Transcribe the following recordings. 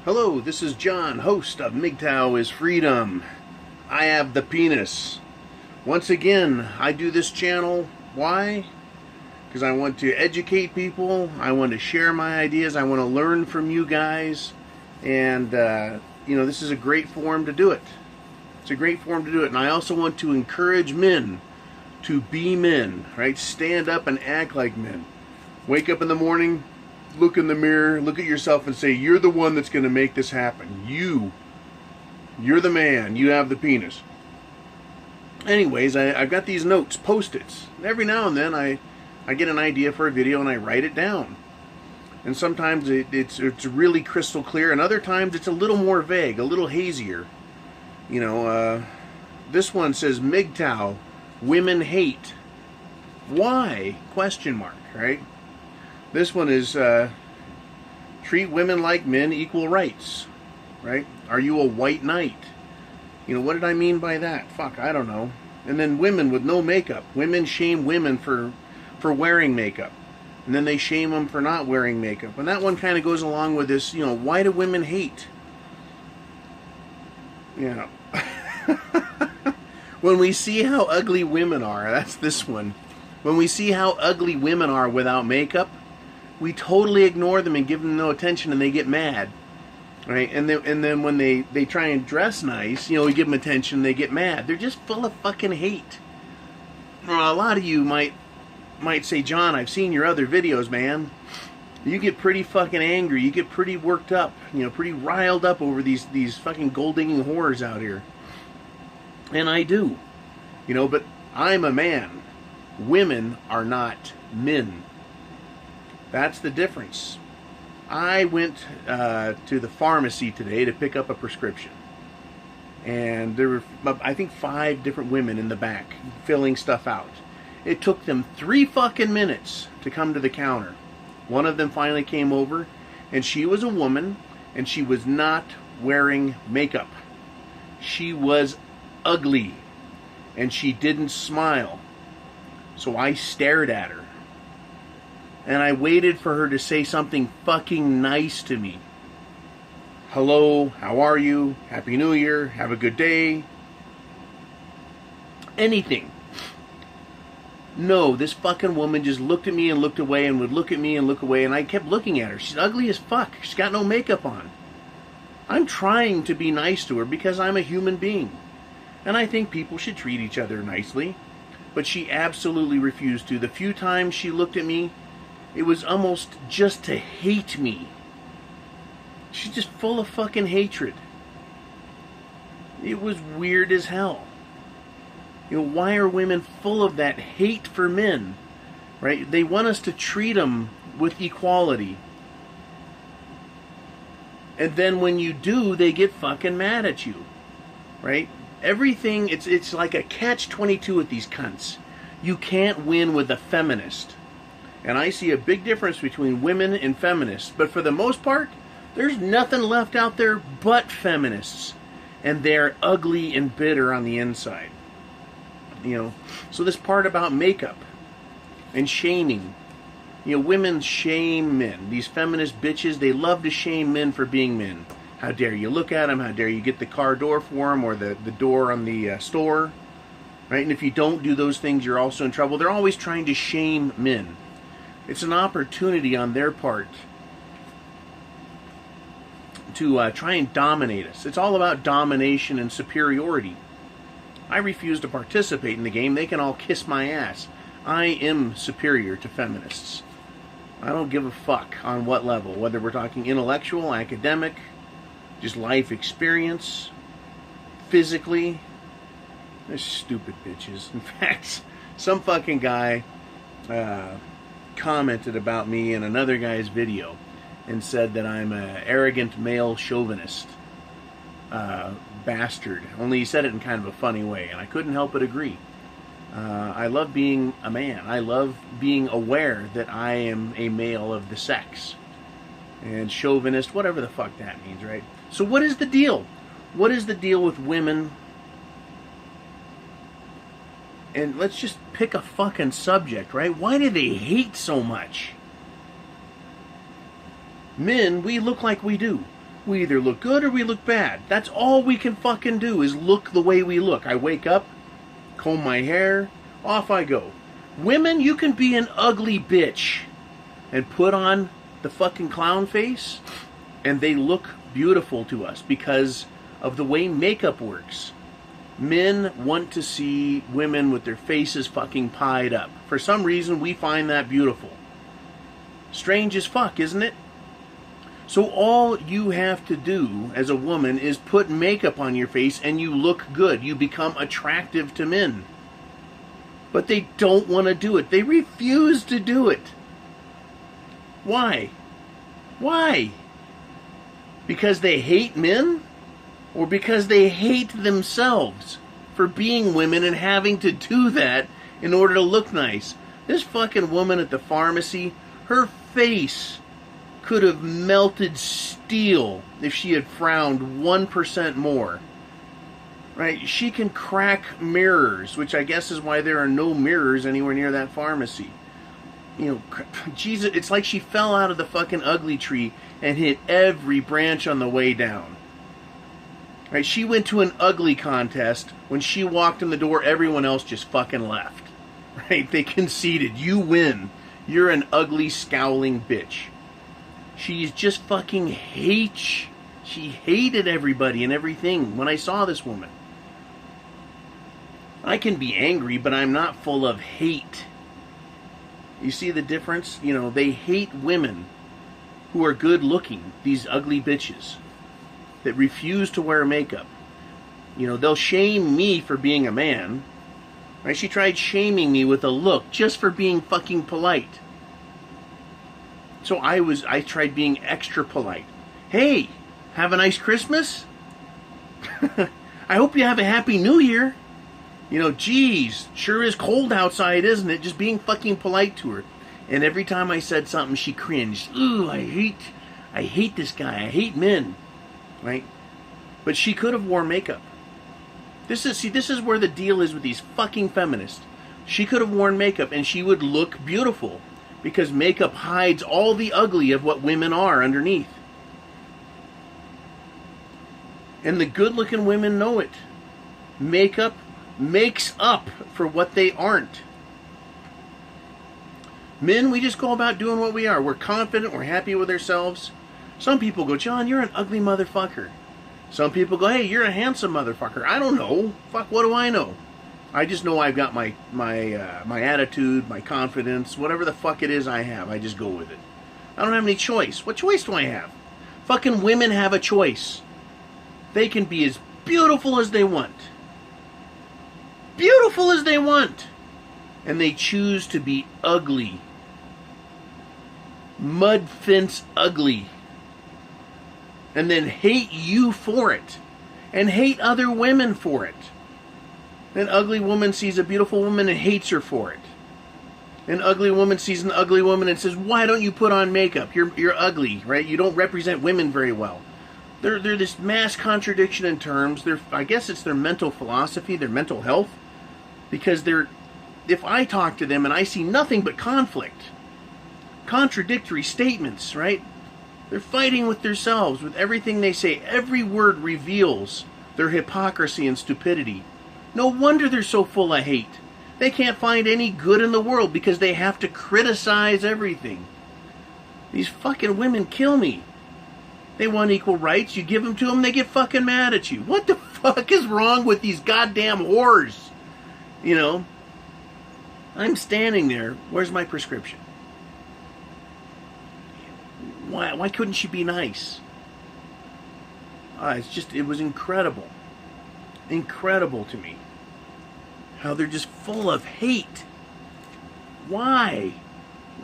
Hello, this is John, host of MGTOW is Freedom. I have the penis. Once again, I do this channel. Why? Because I want to educate people. I want to share my ideas. I want to learn from you guys. And, this is a great forum to do it. It's a great forum to do it. And I also want to encourage men to be men, right? Stand up and act like men. Wake up in the morning, look in the mirror, look at yourself and say, you're the one that's going to make this happen. You're the man. You have the penis. Anyways, I've got these notes, Post-its. Every now and then I get an idea for a video and I write it down. And sometimes it's really crystal clear, and other times it's a little more vague, a little hazier. This one says, MGTOW, women hate. Why? Question mark, right? This one is, treat women like men, equal rights, right? Are you a white knight? What did I mean by that? Fuck, I don't know. And then women with no makeup. Women shame women for wearing makeup. And then they shame them for not wearing makeup. And that one kind of goes along with this, why do women hate? When we see how ugly women are, that's this one. When we see how ugly women are without makeup, we totally ignore them and give them no attention, and they get mad, right? And then when they try and dress nice, we give them attention, they get mad. They're just full of fucking hate. Well, a lot of you might say, John, I've seen your other videos, man. You get pretty fucking angry. You get pretty worked up, pretty riled up over these fucking gold-digging whores out here. And I do, but I'm a man. Women are not men. That's the difference. I went to the pharmacy today to pick up a prescription. And there were, I think, 5 different women in the back filling stuff out. It took them 3 fucking minutes to come to the counter. One of them finally came over, and she was a woman, and she was not wearing makeup. She was ugly, and she didn't smile. So I stared at her. And I waited for her to say something fucking nice to me. Hello, how are you? Happy New Year, have a good day. Anything. No, this fucking woman just looked at me and looked away and would look at me and look away, and I kept looking at her. She's ugly as fuck. She's got no makeup on. I'm trying to be nice to her because I'm a human being. And I think people should treat each other nicely. But she absolutely refused to. The few times she looked at me, it was almost just to hate me. She's just full of fucking hatred. It was weird as hell. Why are women full of that hate for men? Right? They want us to treat them with equality. And then when you do, they get fucking mad at you. Right? Everything, it's like a catch-22 with these cunts. You can't win with a feminist. And I see a big difference between women and feminists. But for the most part, there's nothing left out there but feminists. And they're ugly and bitter on the inside. So this part about makeup and shaming. Women shame men. These feminist bitches, they love to shame men for being men. How dare you look at them? How dare you get the car door for them, or the door on the store? Right? And if you don't do those things, you're also in trouble. They're always trying to shame men. It's an opportunity on their part to try and dominate us. It's all about domination and superiority. I refuse to participate in the game. They can all kiss my ass. I am superior to feminists. I don't give a fuck on what level, whether we're talking intellectual, academic, just life experience, physically. They're stupid bitches. In fact, some fucking guy commented about me in another guy's video and said that I'm an arrogant male chauvinist bastard. Only he said it in kind of a funny way, and I couldn't help but agree. I love being a man. I love being aware that I am a male of the sex. And chauvinist, whatever the fuck that means, right? So what is the deal? What is the deal with women? And let's just pick a fucking subject, right? Why do they hate so much? Men, we look like we do. We either look good or we look bad. That's all we can fucking do is look the way we look. I wake up, comb my hair, off I go. Women, you can be an ugly bitch and put on the fucking clown face, and they look beautiful to us because of the way makeup works. Men want to see women with their faces fucking pied up. For some reason, we find that beautiful. Strange as fuck, isn't it? So all you have to do as a woman is put makeup on your face and you look good. You become attractive to men. But they don't want to do it. They refuse to do it. Why? Why? Because they hate men? Or because they hate themselves for being women and having to do that in order to look nice? This fucking woman at the pharmacy, her face could have melted steel if she had frowned 1% more. Right? She can crack mirrors, which I guess is why there are no mirrors anywhere near that pharmacy. You know, Jesus, it's like she fell out of the fucking ugly tree and hit every branch on the way down. Right? She went to an ugly contest. When she walked in the door, everyone else just fucking left. Right? They conceded. You win. You're an ugly, scowling bitch. She's just fucking hates. She hated everybody and everything when I saw this woman. I can be angry, but I'm not full of hate. You see the difference? You know, they hate women who are good looking, these ugly bitches that refuse to wear makeup. You know, they'll shame me for being a man. Right? She tried shaming me with a look just for being fucking polite. So I tried being extra polite. Hey, have a nice Christmas? I hope you have a happy New Year. You know, geez, sure is cold outside, isn't it? Just being fucking polite to her. And every time I said something, she cringed. Ooh, I hate this guy. I hate men. Right? But she could have worn makeup. This is where the deal is with these fucking feminists. She could have worn makeup and she would look beautiful. Because makeup hides all the ugly of what women are underneath. And the good-looking women know it. Makeup makes up for what they aren't. Men, we just go about doing what we are. We're confident, we're happy with ourselves. Some people go, John, you're an ugly motherfucker. Some people go, hey, you're a handsome motherfucker. I don't know. Fuck, what do I know? I just know I've got my attitude, my confidence, whatever the fuck it is I have. I just go with it. I don't have any choice. What choice do I have? Fucking women have a choice. They can be as beautiful as they want. Beautiful as they want. And they choose to be ugly. Mud fence ugly. And then hate you for it. And hate other women for it. An ugly woman sees a beautiful woman and hates her for it. An ugly woman sees an ugly woman and says, why don't you put on makeup? You're ugly, right? You don't represent women very well. They're this mass contradiction in terms. I guess it's their mental philosophy, their mental health. Because if I talk to them and I see nothing but conflict, contradictory statements, right? They're fighting with themselves, with everything they say. Every word reveals their hypocrisy and stupidity. No wonder they're so full of hate. They can't find any good in the world because they have to criticize everything. These fucking women kill me. They want equal rights. You give them to them, they get fucking mad at you. What the fuck is wrong with these goddamn whores? You know? I'm standing there. Where's my prescription? Why couldn't she be nice? It was incredible. Incredible to me. How they're just full of hate. Why?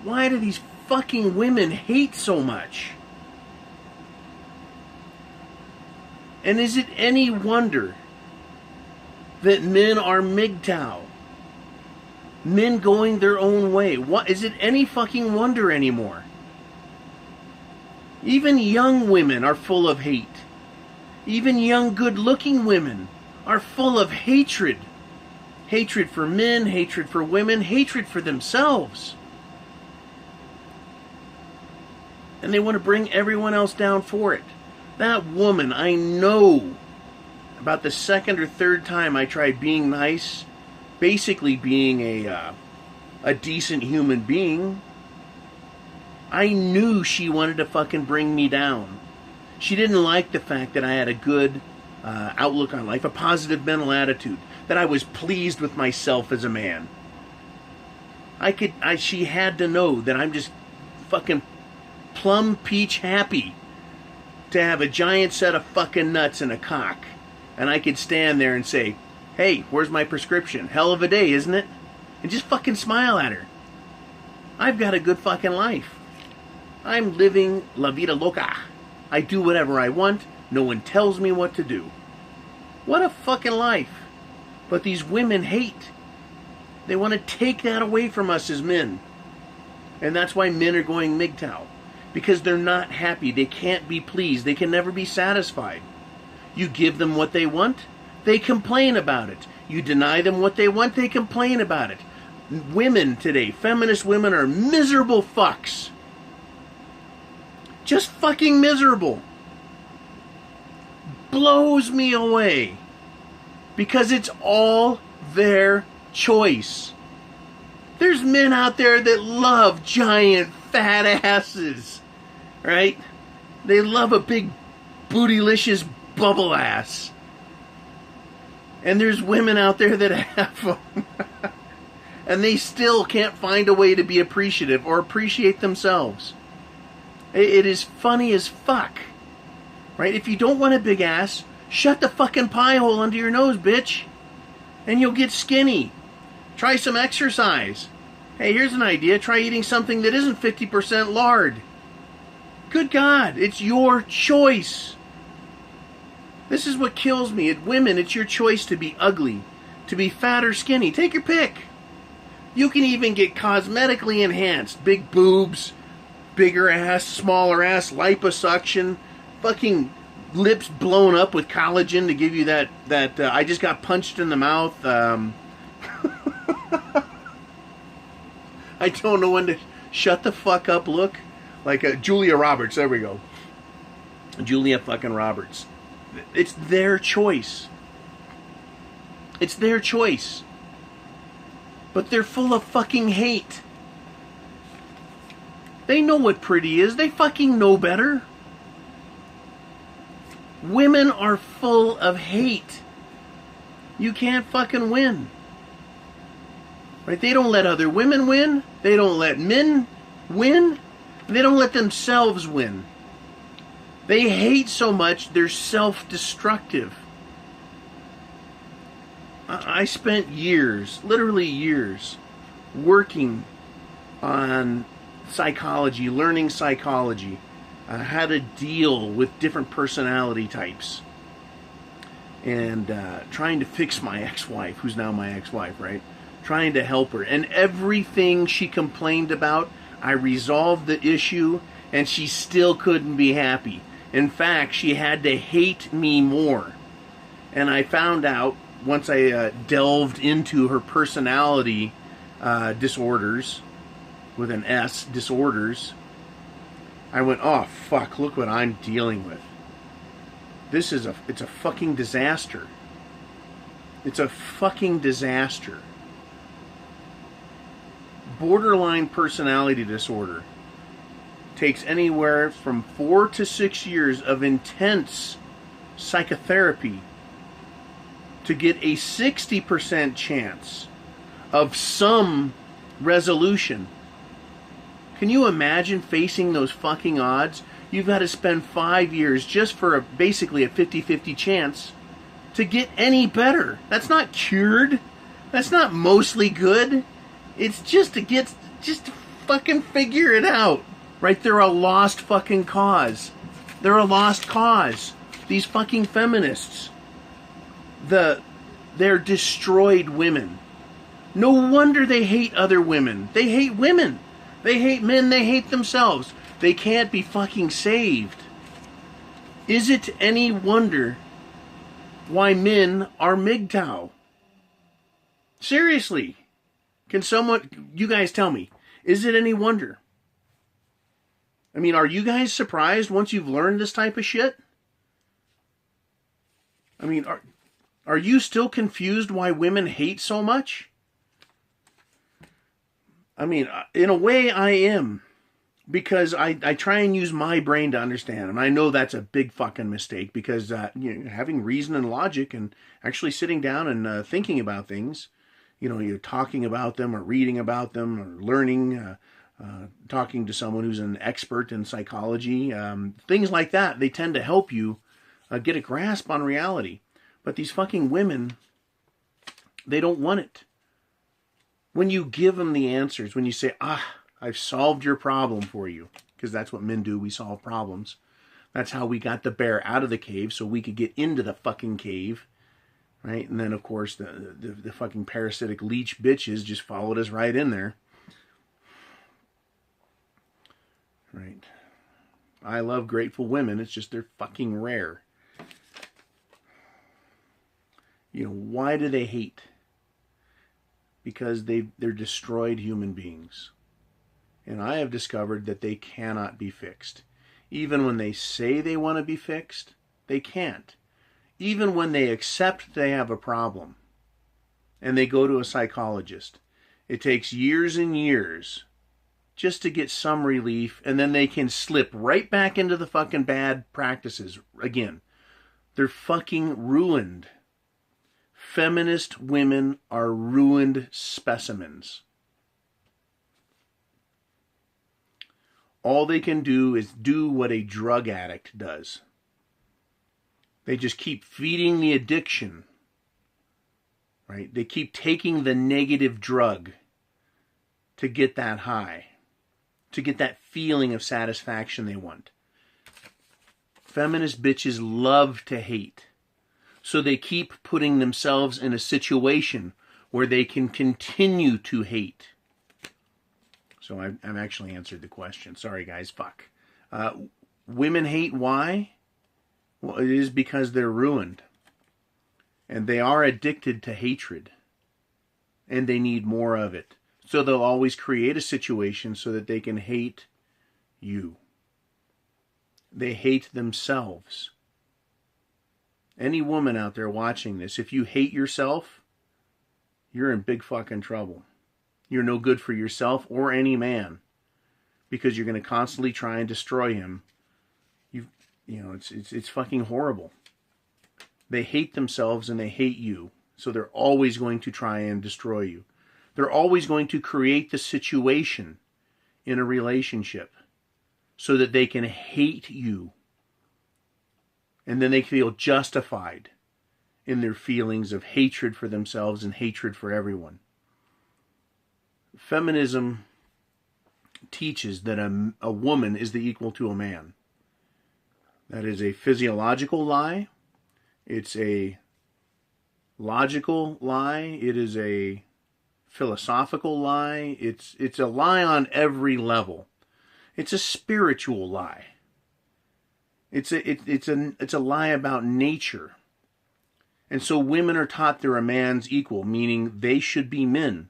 Why do these fucking women hate so much? And is it any wonder that men are MGTOW? Men going their own way. What is it any fucking wonder anymore? Even young women are full of hate. Even young good-looking women are full of hatred. Hatred for men, hatred for women, hatred for themselves. And they want to bring everyone else down for it. That woman, I know, about the second or third time I tried being nice, basically being a decent human being, I knew she wanted to fucking bring me down. She didn't like the fact that I had a good outlook on life, a positive mental attitude, that I was pleased with myself as a man. She had to know that I'm just fucking plum peach happy to have a giant set of fucking nuts and a cock. And I could stand there and say, hey, where's my prescription? Hell of a day, isn't it? And just fucking smile at her. I've got a good fucking life. I'm living la vida loca. I do whatever I want. No one tells me what to do. What a fucking life. But these women hate. They want to take that away from us as men. And that's why men are going MGTOW. Because they're not happy. They can't be pleased. They can never be satisfied. You give them what they want, they complain about it. You deny them what they want, they complain about it. Women today, feminist women, are miserable fucks. Just fucking miserable. Blows me away. Because it's all their choice. There's men out there that love giant fat asses. Right? They love a big bootylicious bubble ass. And there's women out there that have them. And they still can't find a way to be appreciative or appreciate themselves. It is funny as fuck. Right? If you don't want a big ass, shut the fucking pie hole under your nose, bitch. And you'll get skinny. Try some exercise. Hey, here's an idea. Try eating something that isn't 50% lard. Good God, it's your choice. This is what kills me. Women, it's your choice to be ugly, to be fat or skinny. Take your pick. You can even get cosmetically enhanced. Big boobs, bigger ass, smaller ass, liposuction, fucking lips blown up with collagen to give you that I just got punched in the mouth. I don't know when to shut the fuck up look. Like Julia Roberts. There we go. Julia fucking Roberts. It's their choice. It's their choice. But they're full of fucking hate. They know what pretty is. They fucking know better. Women are full of hate. You can't fucking win. Right? They don't let other women win. They don't let men win. They don't let themselves win. They hate so much, they're self-destructive. I spent years, literally years, working on psychology, learning psychology, how to deal with different personality types, and trying to fix my ex-wife, who's now my ex-wife, right? Trying to help her. And everything she complained about, I resolved the issue, and she still couldn't be happy. In fact, she had to hate me more. And I found out, once I delved into her personality disorders, with an S, disorders, I went, oh, fuck, look what I'm dealing with. It's a fucking disaster. It's a fucking disaster. Borderline personality disorder takes anywhere from 4 to 6 years of intense psychotherapy to get a 60% chance of some resolution. Can you imagine facing those fucking odds? You've got to spend 5 years just for basically a 50-50 chance to get any better. That's not cured. That's not mostly good. It's just to fucking figure it out. Right? They're a lost fucking cause. They're a lost cause. These fucking feminists. They're destroyed women. No wonder they hate other women. They hate women. They hate men. They hate themselves. They can't be fucking saved. Is it any wonder why men are MGTOW? Seriously. Can someone, you guys tell me, is it any wonder? I mean, are you guys surprised once you've learned this type of shit? I mean, are you still confused why women hate so much? I mean, in a way I am. Because I try and use my brain to understand. And I know that's a big fucking mistake because having reason and logic and actually sitting down and thinking about things, you're talking about them or reading about them or learning, talking to someone who's an expert in psychology, things like that, they tend to help you get a grasp on reality. But these fucking women, they don't want it. When you give them the answers, when you say, I've solved your problem for you, because that's what men do. We solve problems. That's how we got the bear out of the cave so we could get into the fucking cave, right? And then, of course, the fucking parasitic leech bitches just followed us right in there. Right. I love grateful women. It's just they're fucking rare. Why do they hate? Because they're destroyed human beings. And I have discovered that they cannot be fixed. Even when they say they want to be fixed, they can't. Even when they accept they have a problem and they go to a psychologist, it takes years and years just to get some relief, and then they can slip right back into the fucking bad practices again. They're fucking ruined. Feminist women are ruined specimens. All they can do is do what a drug addict does. They just keep feeding the addiction, right? They keep taking the negative drug to get that high, to get that feeling of satisfaction they want. Feminist bitches love to hate, so they keep putting themselves in a situation where they can continue to hate. So I've actually answered the question. Sorry, guys. Fuck. Women hate why? Well, it is because they're ruined. And they are addicted to hatred. And they need more of it. So they'll always create a situation so that they can hate you. They hate themselves. Any woman out there watching this, if you hate yourself, you're in big fucking trouble. You're no good for yourself or any man, because you're going to constantly try and destroy him. It's fucking horrible. They hate themselves and they hate you, so they're always going to try and destroy you. They're always going to create the situation in a relationship so that they can hate you, and then they feel justified in their feelings of hatred for themselves and hatred for everyone. Feminism teaches that a woman is the equal to a man. That is a physiological lie. It's a logical lie. It is a philosophical lie. It's a lie on every level. It's a spiritual lie. It's a lie about nature. And so women are taught they're a man's equal, meaning they should be men.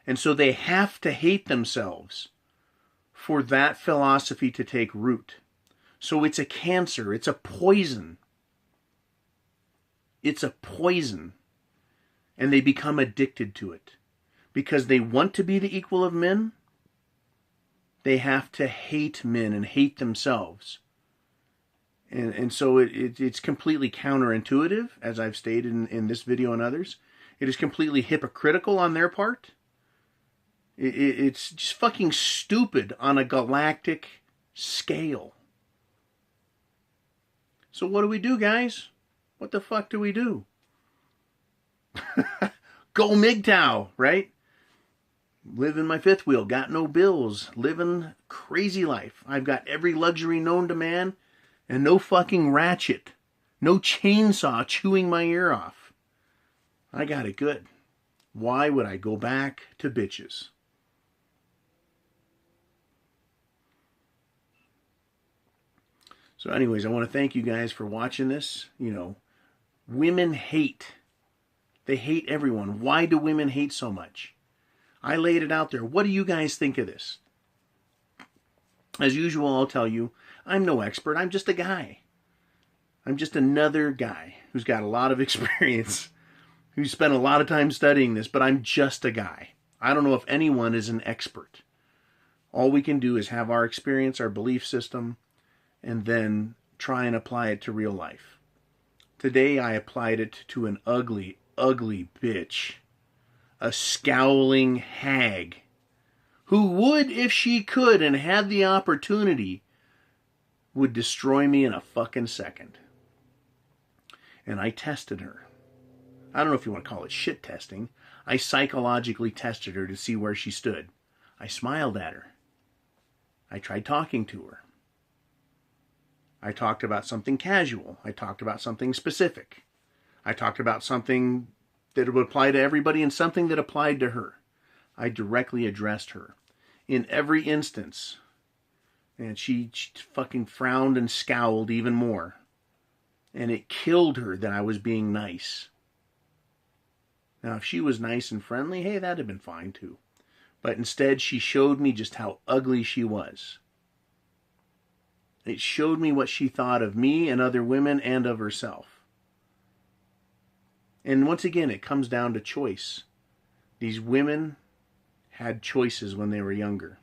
And so they have to hate themselves for that philosophy to take root. So it's a cancer. It's a poison. It's a poison. And they become addicted to it. Because they want to be the equal of men, they have to hate men and hate themselves. And so it's completely counterintuitive, as I've stated in this video and others. It is completely hypocritical on their part. It's just fucking stupid on a galactic scale. So what do we do, guys? What the fuck do we do? Go MGTOW, right? Living my fifth wheel, got no bills, living crazy life. I've got every luxury known to man, and no fucking ratchet, no chainsaw chewing my ear off. I got it good. Why would I go back to bitches? So anyways, I want to thank you guys for watching this. Women hate. They hate everyone. Why do women hate so much? I laid it out there. What do you guys think of this? As usual, I'll tell you, I'm no expert. I'm just a guy. I'm just another guy who's got a lot of experience, who spent a lot of time studying this, but I'm just a guy. I don't know if anyone is an expert. All we can do is have our experience, our belief system, and then try and apply it to real life. Today I applied it to an ugly, ugly bitch. A scowling hag who would, if she could and had the opportunity, would destroy me in a fucking second. And I tested her. I don't know if you want to call it shit testing. I psychologically tested her to see where she stood. I smiled at her. I tried talking to her. I talked about something casual. I talked about something specific. I talked about something that would apply to everybody and something that applied to her. I directly addressed her. In every instance, and she fucking frowned and scowled even more. And it killed her that I was being nice. Now, if she was nice and friendly, hey, that'd have been fine too. But instead, she showed me just how ugly she was. It showed me what she thought of me and other women and of herself. And once again, it comes down to choice. These women had choices when they were younger.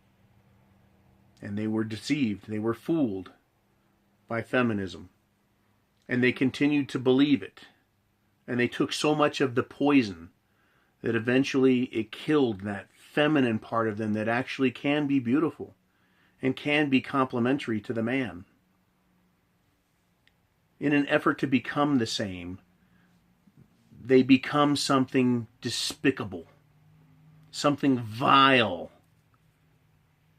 And they were deceived. They were fooled by feminism. And they continued to believe it. And they took so much of the poison that eventually it killed that feminine part of them that actually can be beautiful and can be complementary to the man. In an effort to become the same, they become something despicable, something vile,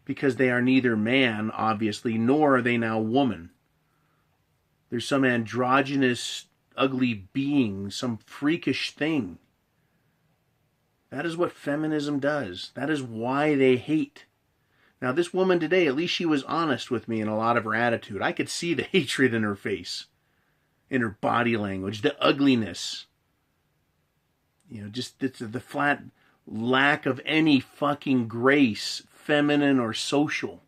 because they are neither man, obviously, nor are they now woman. There's some androgynous, ugly being, some freakish thing. That is what feminism does. That is why they hate. Now, this woman today, at least she was honest with me in a lot of her attitude. I could see the hatred in her face, in her body language, the ugliness. You know, just the flat lack of any fucking grace, feminine or social.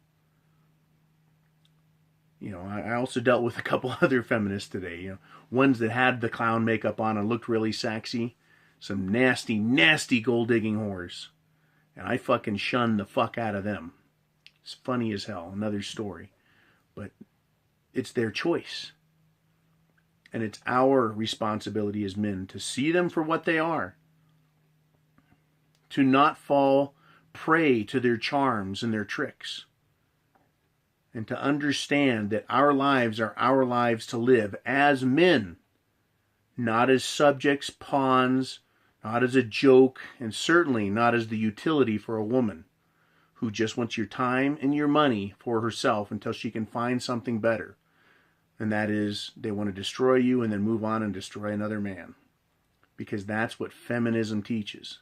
You know, I also dealt with a couple other feminists today. You know, ones that had the clown makeup on and looked really sexy. Some nasty, nasty gold-digging whores. And I fucking shunned the fuck out of them. It's funny as hell. Another story. But it's their choice. And it's our responsibility as men to see them for what they are. To not fall prey to their charms and their tricks. And to understand that our lives are our lives to live as men. Not as subjects, pawns, not as a joke, and certainly not as the utility for a woman who just wants your time and your money for herself until she can find something better. And that is, they want to destroy you and then move on and destroy another man. Because that's what feminism teaches.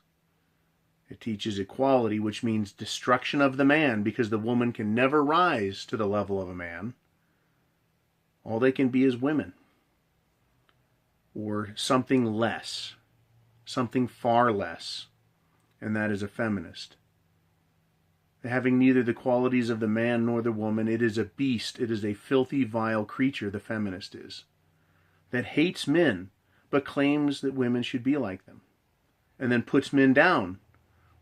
It teaches equality, which means destruction of the man, because the woman can never rise to the level of a man. All they can be is women. Or something less. Something far less. And that is a feminist. Having neither the qualities of the man nor the woman, it is a beast, it is a filthy, vile creature, the feminist is. That hates men, but claims that women should be like them. And then puts men down,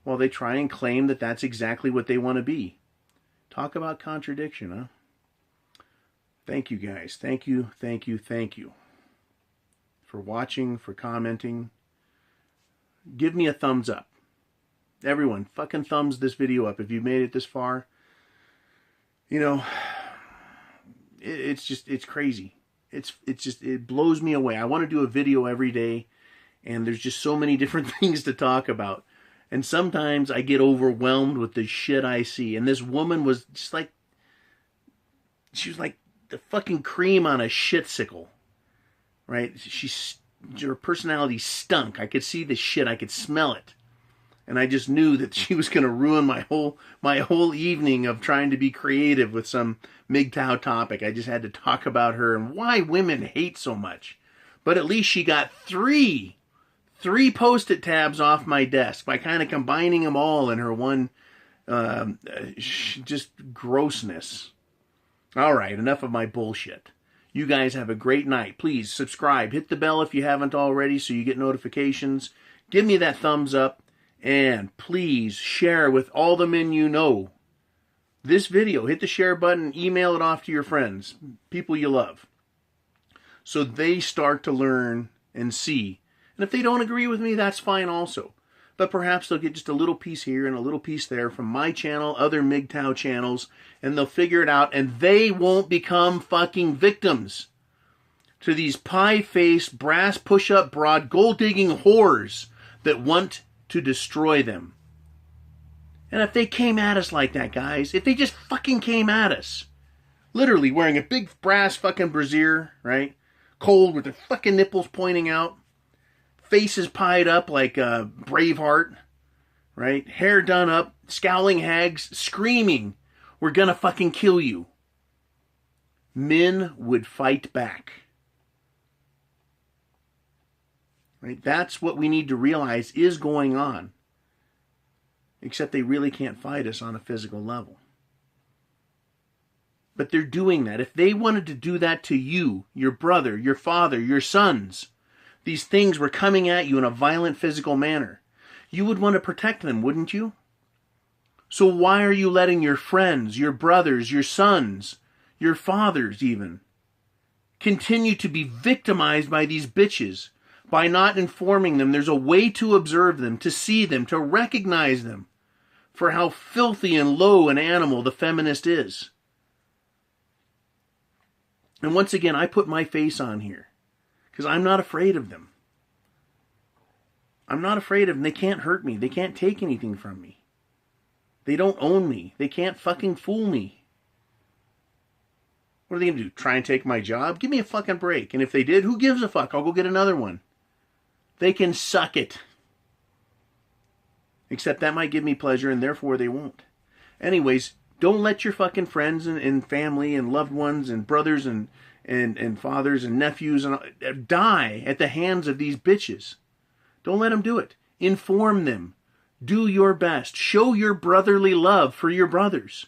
while they try and claim that that's exactly what they want to be. Talk about contradiction, huh? Thank you, guys. Thank you, thank you, thank you. For watching, for commenting. Give me a thumbs up. Everyone, fucking thumbs this video up if you've made it this far. You know, it's crazy. It blows me away. I want to do a video every day, and there's just so many different things to talk about. And sometimes I get overwhelmed with the shit I see. And this woman was just like, she was like the fucking cream on a shitsicle, right? Her personality stunk. I could see the shit. I could smell it. And I just knew that she was going to ruin my whole evening of trying to be creative with some MGTOW topic. I just had to talk about her and why women hate so much. But at least she got three Post-it tabs off my desk by kind of combining them all in her one just grossness. All right, enough of my bullshit. You guys have a great night. Please subscribe. Hit the bell if you haven't already so you get notifications. Give me that thumbs up. And please share with all the men you know this video. Hit the share button. Email it off to your friends, people you love, so they start to learn and see. And if they don't agree with me, that's fine also. But perhaps they'll get just a little piece here and a little piece there from my channel, other MGTOW channels, and they'll figure it out, and they won't become fucking victims to these pie-faced, brass push-up broad, gold-digging whores that want to destroy them. And if they came at us like that, guys, if they just fucking came at us, literally wearing a big brass fucking brassiere, right? Cold with their fucking nipples pointing out, faces pied up like a Braveheart, right? Hair done up, scowling hags, screaming, "We're gonna fucking kill you." Men would fight back. Right? That's what we need to realize is going on. Except they really can't fight us on a physical level. But they're doing that. If they wanted to do that to you, your brother, your father, your sons, these things were coming at you in a violent physical manner, you would want to protect them, wouldn't you? So why are you letting your friends, your brothers, your sons, your fathers even, continue to be victimized by these bitches by not informing them there's a way to observe them, to see them, to recognize them for how filthy and low an animal the feminist is? And once again, I put my face on here because I'm not afraid of them. I'm not afraid of them. They can't hurt me. They can't take anything from me. They don't own me. They can't fucking fool me. What are they going to do? Try and take my job? Give me a fucking break. And if they did, who gives a fuck? I'll go get another one. They can suck it. Except that might give me pleasure, and therefore they won't. Anyways, don't let your fucking friends and family and loved ones and brothers and fathers and nephews and die at the hands of these bitches. Don't let them do it. Inform them. Do your best. Show your brotherly love for your brothers.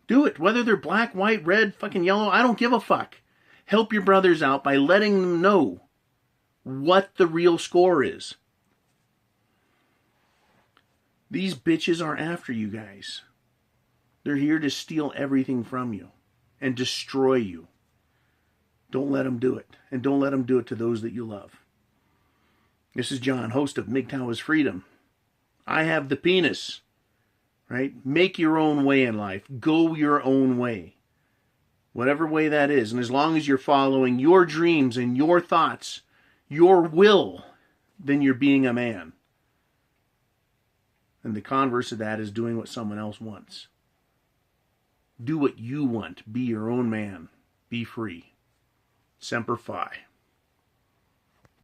Do it. Whether they're black, white, red, fucking yellow, I don't give a fuck. Help your brothers out by letting them know what the real score is. These bitches are after you guys. They're here to steal everything from you and destroy you. Don't let them do it. And don't let them do it to those that you love. This is John, host of MGTOW is Freedom. I have the penis. Right? Make your own way in life. Go your own way. Whatever way that is. And as long as you're following your dreams and your thoughts, your will, then you're being a man. And the converse of that is doing what someone else wants. Do what you want. Be your own man. Be free. Semper Fi.